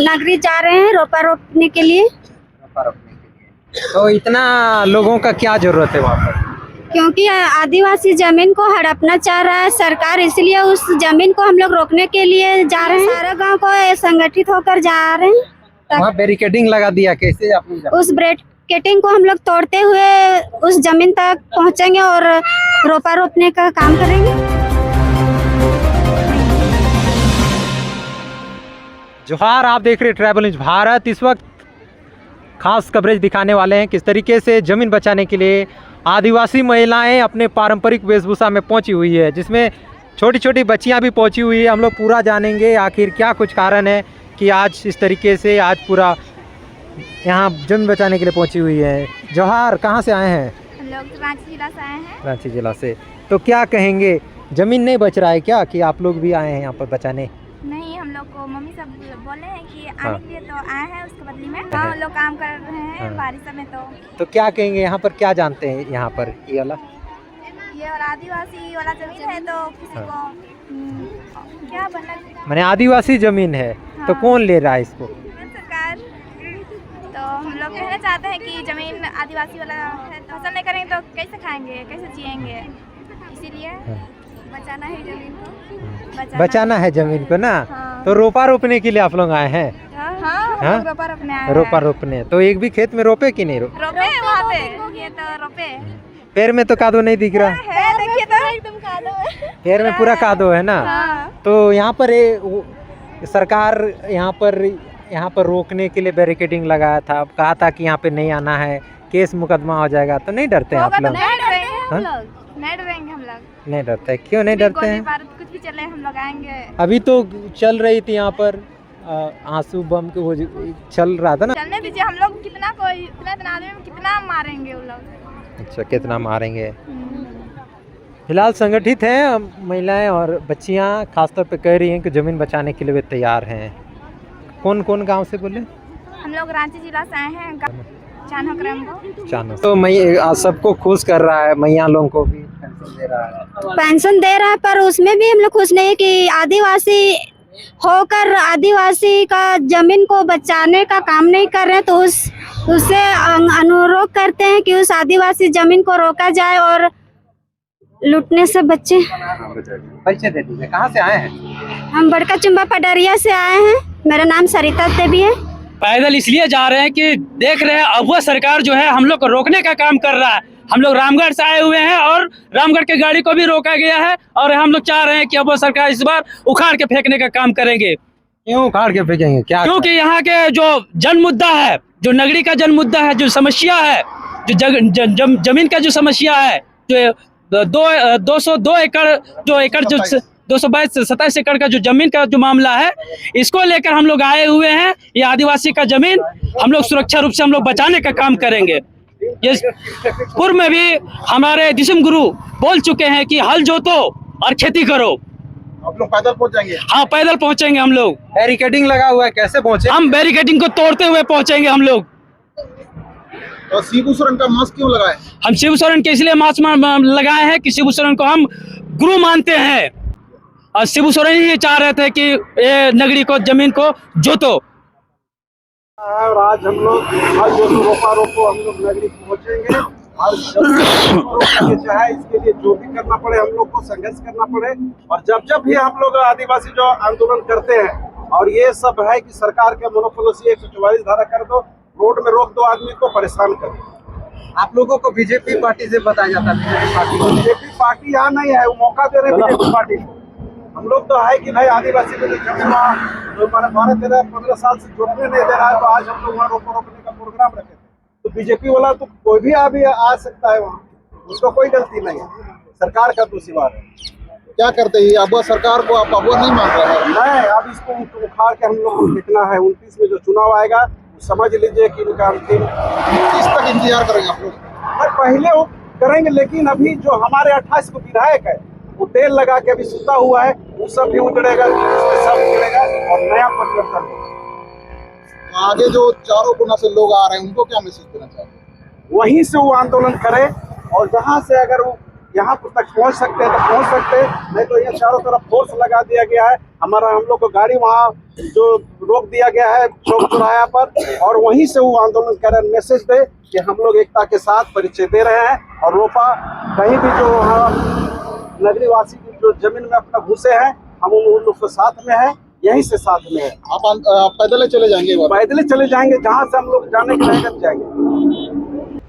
नागरिक जा रहे हैं रोपा रोपने के लिए। रोपा रोपने के लिए तो इतना लोगों का क्या जरूरत है वहाँ पर? क्योंकि आदिवासी जमीन को हड़पना चाह रहा है सरकार, इसलिए उस जमीन को हम लोग रोकने के लिए जा रहे हैं। सारा गांव को संगठित होकर जा रहे हैं। वहाँ बैरिकेडिंग लगा दिया, कैसे आप लोग उस बैरिकेडिंग को हम लोग तोड़ते हुए उस जमीन तक पहुंचेंगे और रोपा रोपने का काम करेंगे। जोहार, आप देख रहे ट्रैवल न्यूज भारत। इस वक्त खास कवरेज दिखाने वाले हैं किस तरीके से ज़मीन बचाने के लिए आदिवासी महिलाएं अपने पारंपरिक वेशभूषा में पहुंची हुई है, जिसमें छोटी छोटी बच्चियां भी पहुंची हुई है। हम लोग पूरा जानेंगे आखिर क्या कुछ कारण है कि आज इस तरीके से आज पूरा यहाँ ज़मीन बचाने के लिए पहुंची हुई है। जोहार, कहाँ से आए हैं? हम लोग रांची जिला से आए हैं। रांची जिला से। तो क्या कहेंगे, ज़मीन नहीं बच रहा है क्या कि आप लोग भी आए हैं यहाँ पर बचाने? नहीं, हम लोग को मम्मी सब बोले हैं कि आने के लिए, तो आए हैं उसके बदले में। हाँ, हम लोग काम कर रहे हैं बारिश में। तो क्या कहेंगे, यहाँ पर क्या जानते हैं? यहाँ पर ये वाला आदिवासी वाला जमीन है, तो किसी को क्या बनना, मैंने आदिवासी जमीन है। तो कौन ले रहा है इसको? सरकार। तो हम लोग कहना चाहते हैं कि जमीन आदिवासी वाला है, तो फसल नहीं करेंगे तो कैसे खाएंगे, कैसे जिएंगे, इसीलिए बचाना है जमीन को। बचाना है जमीन को ना। तो रोपा रोपने के लिए आप लोग आए हैं? हाँ, रोपा रोपने आए हैं। रोपा रोपने। तो एक भी खेत में रोपे कि नहीं रोपे? वहाँ पे ये तो रोपे। पैर में तो कादो नहीं दिख रहा है, देखिए तो एकदम कादो है। पैर में पूरा कादो है ना। तो यहाँ पर सरकार यहाँ पर रोकने के लिए बैरिकेडिंग लगाया था, कहा था कि यहाँ पे नहीं आना है, केस मुकदमा हो जाएगा। तो नहीं डरते हैं आप लोग? नहीं डरेंगे हम लोग। नहीं डरते? क्यों नहीं डरते हैं? कुछ भी चले हम लोग आएंगे। अभी तो चल रही थी यहाँ पर आंसू बम के वो चल रहा था ना। चलने दीजिए, हम लोग कितना आदमी में कितना मारेंगे वो लोग। अच्छा, कितना मारेंगे? फिलहाल संगठित हैं महिलाएं और बच्चियां, खासतौर पे कह रही हैं कि ज़मीन बचाने के लिए वे तैयार हैं। कौन कौन गांव से बोले? हम लोग रांची जिला से आए हैं, चानो। तो मैं सबको खुश कर रहा है, मैया लोगों को भी पेंशन दे रहा है। पर उसमें भी हम लोग खुश नहीं कि आदिवासी होकर आदिवासी का जमीन को बचाने का काम नहीं कर रहे हैं। तो उससे अनुरोध करते हैं कि उस आदिवासी जमीन को रोका जाए और लूटने से बचे। परिचय दे दीजिए, कहाँ से आए हैं? हम बड़का चुम्बा पडरिया से आए हैं। मेरा नाम सरिता देवी है। पैदल इसलिए जा रहे हैं कि देख रहे हैं अब वह सरकार जो है हम लोग को रोकने का काम कर रहा है। हम लोग रामगढ़ से आए हुए हैं और रामगढ़ के गाड़ी को भी रोका गया है और हम लोग चाह रहे हैं कि अब वो सरकार इस बार उखाड़ के फेंकने का काम करेंगे। क्यों उखाड़ के फेंकेंगे? क्या? क्योंकि यहाँ के जो जन मुद्दा है, जो नगरी का जन मुद्दा है, जो समस्या है, जो जमीन का जो समस्या है, जो 202 एकड़ जो 227 एकड़ का जो जमीन का जो मामला है, इसको लेकर हम लोग आए हुए हैं। ये आदिवासी का जमीन हम लोग सुरक्षा रूप से हम लोग बचाने का काम करेंगे। ये पूर्व में भी हमारे दिशम गुरु बोल चुके हैं कि हल जोतो और खेती करो। आप लोग पैदल पहुंच जाएंगे? हाँ, पैदल पहुंचेंगे हम लोग। बैरिकेडिंग लगा हुआ है, कैसे पहुंचे? हम बैरिकेडिंग को तोड़ते हुए पहुंचेंगे हम लोग। और शिबू सोरेन का मास्क क्यों लगाए? हम शिबू सोरेन के इसलिए मास्क लगाए हैं कि शिबू सोरेन को हम गुरु मानते हैं और शिबू सोरेन ही चाह रहे थे कि ये नगरी को, जमीन को जोतो। और आज हम लोग रोपा रोपो हम लोग नगरी पहुंचेंगे और चाहे इसके लिए जो भी करना पड़े हम लोग को संघर्ष करना पड़े। और जब भी हम लोग आदिवासी जो आंदोलन करते हैं और ये सब है कि सरकार के मोनोपोली 144 धारा कर दो, रोड में रोक दो, आदमी को परेशान कर दो। आप लोगों को बीजेपी पार्टी से बताया जाता है? बीजेपी पार्टी यहाँ नहीं है, वो मौका दे रहे हैं बीजेपी पार्टी को। हम लोग तो है कि भाई आदिवासी को जो 12-13-15 साल से जुड़ने नहीं दे रहा है, तो आज हम लोग वहाँ रोपने का प्रोग्राम रखे थे। तो बीजेपी वाला तो कोई भी अभी आ सकता है वहाँ, उसको कोई गलती नहीं है, सरकार का दोषीवार है। क्या करते हैं अब सरकार को? आप अब नहीं मान रहे हैं? नहीं, अब इसको उखाड़ के हम लोग को फेंकना है। 29 में जो चुनाव आएगा समझ लीजिए कि इनका अंतिम। किस तक इंतजार करेंगे आप लोग? पहले वो करेंगे, लेकिन अभी जो हमारे 28 को विधायक है वो तेल लगा के अभी सुता हुआ है, वो सब भी उजड़ेगा, सब उजड़ेगा और नया परिवर्तन होगा। आगे जो चारों कोना से लोग आ रहे हैं उनको क्या मैसेज देना चाहते हैं? वहीं से वो आंदोलन करे और जहाँ से अगर वो यहाँ तक पहुँच सकते हैं तो पहुँच सकते हैं, नहीं तो ये चारों तरफ फोर्स लगा दिया गया है। हम लोग को गाड़ी वहाँ जो रोक दिया गया है चौक चौराहा पर, और वहीं से वो आंदोलन कर रहे हैं, मैसेज दे कि हम लोग एकता के साथ परिचय दे रहे हैं। और रोपा कहीं भी जो वहाँ नगरीवासी की जो जमीन में अपना घुसे हैं, हम उन लोग के साथ में है, यहीं से साथ में है। आप पैदल चले जाएंगे? पैदल चले जाएंगे, जहाँ से हम लोग जाने के रहेगा जाएंगे।